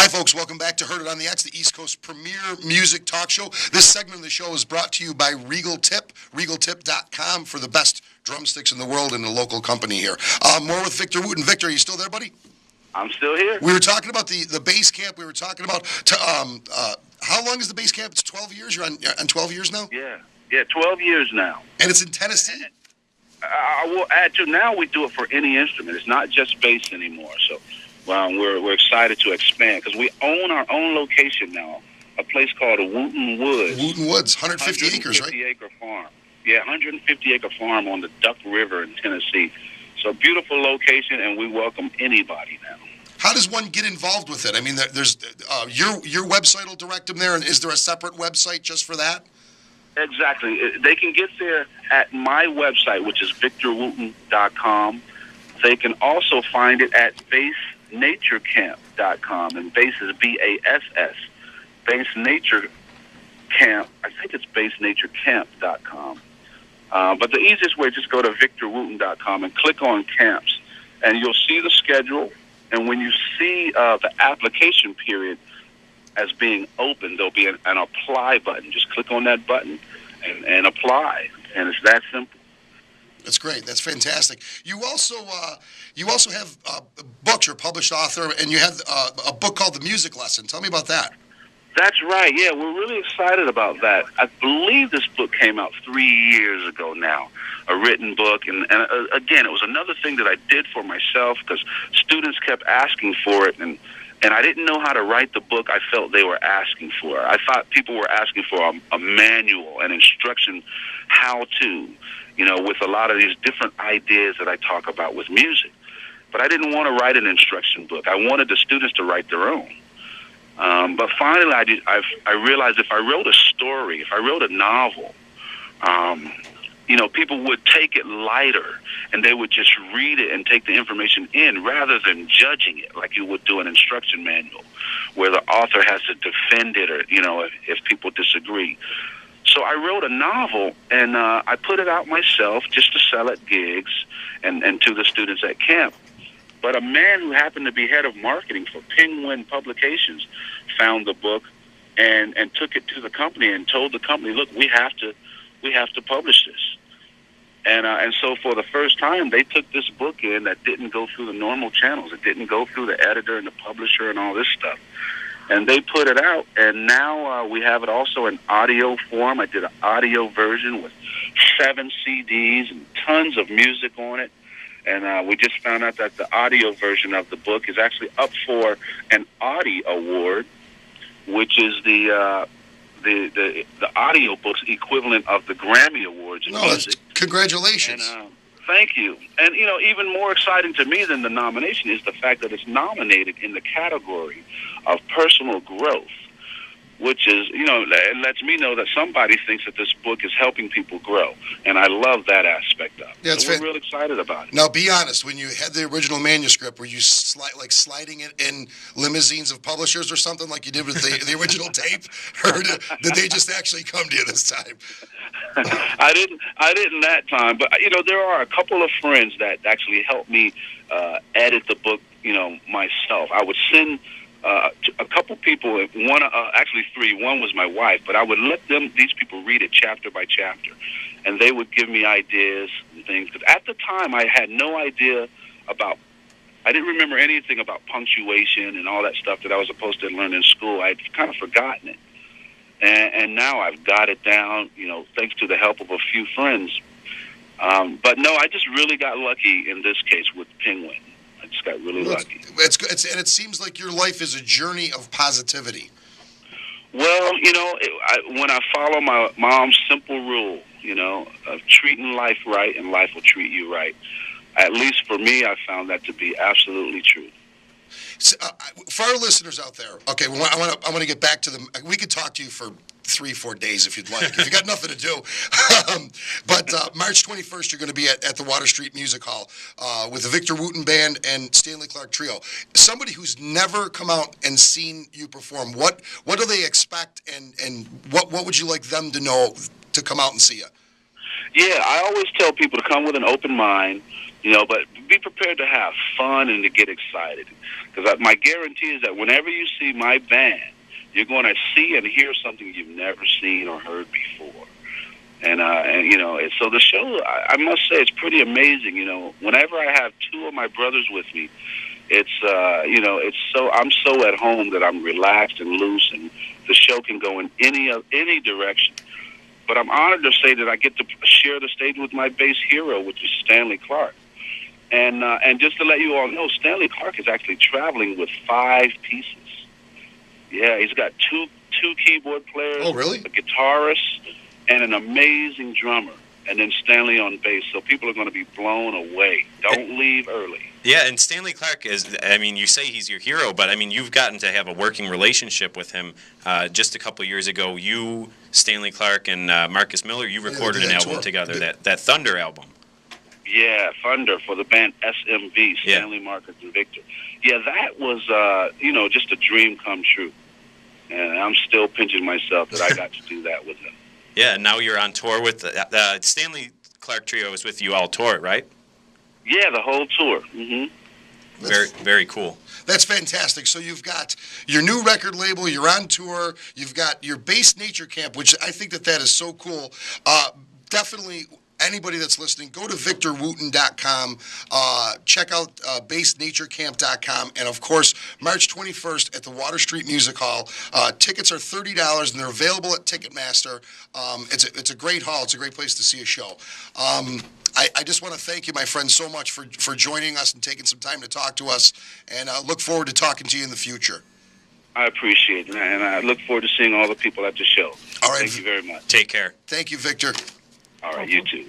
Hi, folks. Welcome back to Heard It on the X, the East Coast premier music talk show. This segment of the show is brought to you by Regal Tip, regaltip.com for the best drumsticks in the world in a local company here. More with Victor Wooten. Victor, are you still there, buddy? I'm still here. We were talking about the base camp. We were talking about how long is the base camp? It's 12 years? You're on 12 years now? Yeah, 12 years now. And it's in Tennessee? I will add to, now we do it for any instrument. It's not just bass anymore. So we're excited to expand because we own our own location now, a place called Wooten Woods. Wooten Woods, 150 acres, right? 150-acre farm. Yeah, 150-acre farm on the Duck River in Tennessee. So beautiful location, and we welcome anybody now. How does one get involved with it? I mean, there's your website will direct them there, and is there a separate website just for that? Exactly. They can get there at my website, which is victorwooten.com. They can also find it at bassnaturecamp.com, and bass is B-A-S-S. Bass Nature Camp, I think it's bassnaturecamp.com. But the easiest way, just go to victorwooten.com and click on camps, and you'll see the schedule. And when you see the application period as being open, there'll be an apply button. Just click on that button and apply, and it's that simple. That's great. That's fantastic. You also have books. You're a published author, and you have a book called The Music Lesson. Tell me about that. That's right. Yeah, we're really excited about that. I believe this book came out 3 years ago now, a written book. And again, it was another thing that I did for myself because students kept asking for it, and I didn't know how to write the book I felt they were asking for. I thought people were asking for a manual, an instruction, how-to, with a lot of these different ideas that I talk about with music. But I didn't want to write an instruction book. I wanted the students to write their own. But finally, I realized if I wrote a story, if I wrote a novel, people would take it lighter, and they would just read it and take the information in rather than judging it like you would do an instruction manual where the author has to defend it or, if people disagree. So I wrote a novel, and I put it out myself just to sell at gigs and to the students at camp. But a man who happened to be head of marketing for Penguin Publications found the book and took it to the company and told the company, look, we have to publish this. And so for the first time, they took this book in that didn't go through the normal channels. It didn't go through the editor and the publisher and all this stuff. And they put it out, and now we have it also in audio form. I did an audio version with 7 CDs and tons of music on it. And we just found out that the audio version of the book is actually up for an Audie Award, which is the audio book's equivalent of the Grammy Awards in music. Congratulations. And, thank you. And, even more exciting to me than the nomination is the fact that it's nominated in the category of personal growth, which is, it lets me know that somebody thinks that this book is helping people grow. And I love that aspect of it. Yeah, so we're real excited about it. Now, be honest, when you had the original manuscript, were you sliding it in limousines of publishers or something like you did with the original tape? Or did they just actually come to you this time? I didn't that time. But, there are a couple of friends that actually helped me edit the book, myself. I would send a couple people, one, actually 3. One was my wife, but I would let these people read it chapter by chapter, and they would give me ideas and things. Because at the time, I had no idea I didn't remember anything about punctuation and all that stuff that I was supposed to learn in school. I had kind of forgotten it, and now I've got it down, thanks to the help of a few friends. But no, I just really got lucky in this case with Penguin. I just got really lucky. And it seems like your life is a journey of positivity. Well, when I follow my mom's simple rule, of treating life right and life will treat you right, at least for me, I found that to be absolutely true. So, for our listeners out there, okay, I want to get back to them. We could talk to you for 3-4 days if you'd like, if you got nothing to do. But March 21st, you're going to be at the Water Street Music Hall with the Victor Wooten Band and Stanley Clarke Trio. Somebody who's never come out and seen you perform, what do they expect, and what would you like them to know to come out and see you? Yeah, I always tell people to come with an open mind, but be prepared to have fun and to get excited. Because my guarantee is that whenever you see my band, you're going to see and hear something you've never seen or heard before. And so the show, I must say, it's pretty amazing. Whenever I have two of my brothers with me, I'm so at home that I'm relaxed and loose, and the show can go in any direction. But I'm honored to say that I get to share the stage with my bass hero, which is Stanley Clarke. And just to let you all know, Stanley Clarke is actually traveling with 5 pieces. Yeah, he's got two keyboard players, Oh, really? a guitarist, and an amazing drummer, and then Stanley on bass. So people are going to be blown away. Don't leave early. Yeah, and Stanley Clarke you say he's your hero, but you've gotten to have a working relationship with him. Just a couple years ago, you, Stanley Clarke, and Marcus Miller, you recorded an album together, that Thunder album. Yeah, Thunder for the band SMV, Stanley, Marcus, and Victor. Yeah, that was, just a dream come true. And I'm still pinching myself that I got to do that with him. Yeah, and now you're on tour with the Stanley Clarke Trio is with you all tour, right? Yeah, the whole tour. Mm-hmm. Very, very cool. That's fantastic. So you've got your new record label, you're on tour, you've got your Bass Nature Camp, which I think that is so cool. Definitely, anybody that's listening, go to victorwooten.com, check out bassnaturecamp.com, and of course, March 21st at the Water Street Music Hall. Tickets are $30, and they're available at Ticketmaster. It's a great hall. It's a great place to see a show. I just want to thank you, my friend, so much for joining us and taking some time to talk to us, and I look forward to talking to you in the future. I appreciate it, and I look forward to seeing all the people at the show. All right. Thank you very much. Take care. Thank you, Victor. All right, you too.